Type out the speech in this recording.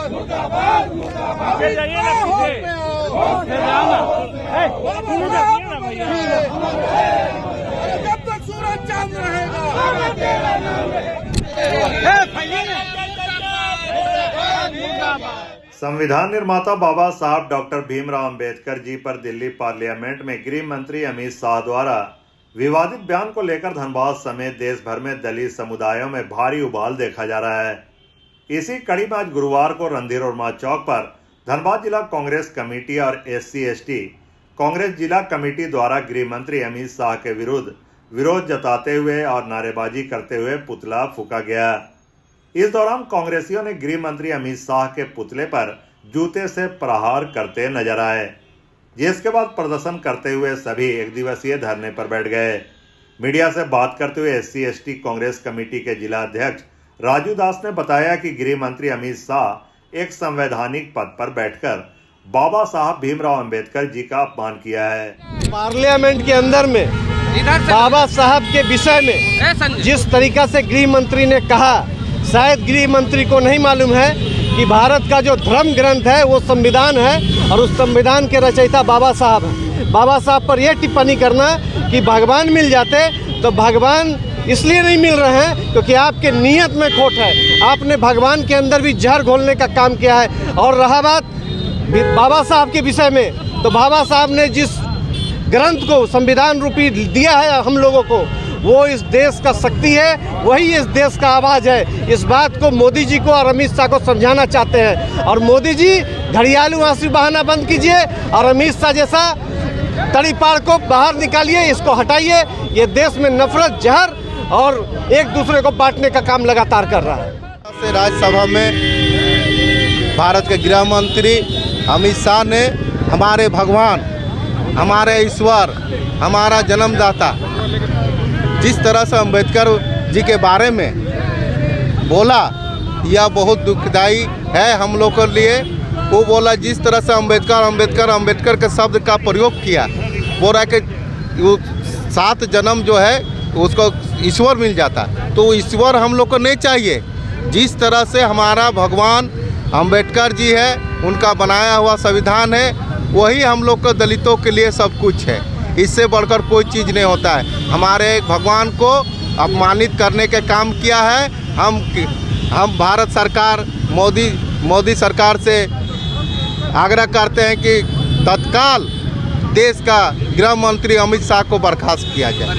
मुर्दाबाद मुर्दाबाद मुर्दाबाद। जब तक सूरज चांद रहेगा संविधान निर्माता बाबा साहब डॉक्टर भीमराव अंबेडकर जी पर दिल्ली पार्लियामेंट में गृह मंत्री अमित शाह द्वारा विवादित बयान को लेकर धनबाद समेत देश भर में दलित समुदायों में भारी उबाल देखा जा रहा है। इसी कड़ी में आज गुरुवार को रणधीर वर्मा चौक पर धनबाद जिला कांग्रेस कमेटी और SC/ST कांग्रेस जिला कमेटी द्वारा गृह मंत्री अमित शाह के विरुद्ध विरोध जताते हुए और नारेबाजी करते हुए पुतला फूंका गया। इस दौरान कांग्रेसियों ने गृह मंत्री अमित शाह के पुतले पर जूते से प्रहार करते नजर आए, जिसके बाद प्रदर्शन करते हुए सभी एक दिवसीय धरने पर बैठ गए। मीडिया से बात करते हुए SC/ST कांग्रेस कमेटी के जिला अध्यक्ष राजू दास ने बताया कि गृह मंत्री अमित शाह एक संवैधानिक पद पर बैठकर बाबा साहब भीमराव अंबेडकर जी का अपमान किया है। पार्लियामेंट के अंदर में बाबा साहब के विषय में जिस तरीका से गृह मंत्री ने कहा, शायद गृह मंत्री को नहीं मालूम है कि भारत का जो धर्म ग्रंथ है वो संविधान है और उस संविधान के रचयिता बाबा साहब हैं। बाबा साहब पर यह टिप्पणी करना कि भगवान मिल जाते, तो भगवान इसलिए नहीं मिल रहे हैं क्योंकि आपके नीयत में खोट है। आपने भगवान के अंदर भी जहर घोलने का काम किया है। और रहा बात बाबा साहब के विषय में, तो बाबा साहब ने जिस ग्रंथ को संविधान रूपी दिया है हम लोगों को, वो इस देश का शक्ति है, वही इस देश का आवाज़ है। इस बात को मोदी जी को और अमित शाह को समझाना चाहते हैं। और मोदी जी घड़ियालू आंसू बहाना बंद कीजिए और अमित शाह जैसा तड़ीपार को बाहर निकालिए, इसको हटाइए। ये देश में नफरत, जहर और एक दूसरे को बांटने का काम लगातार कर रहा है। राज्यसभा में भारत के गृह मंत्री अमित शाह ने हमारे भगवान, हमारे ईश्वर, हमारा जन्मदाता जिस तरह से अंबेडकर जी के बारे में बोला, यह बहुत दुखदाई है हम लोग के लिए। वो बोला जिस तरह से अंबेडकर के शब्द का प्रयोग किया, बोल रहा है कि 7 जन्म जो है उसको ईश्वर मिल जाता, तो ईश्वर हम लोग को नहीं चाहिए। जिस तरह से हमारा भगवान अंबेडकर जी है, उनका बनाया हुआ संविधान है, वही हम लोग को दलितों के लिए सब कुछ है। इससे बढ़कर कोई चीज़ नहीं होता है। हमारे भगवान को अपमानित करने का काम किया है। हम भारत सरकार, मोदी सरकार से आग्रह करते हैं कि तत्काल देश का गृह मंत्री अमित शाह को बर्खास्त किया जाए।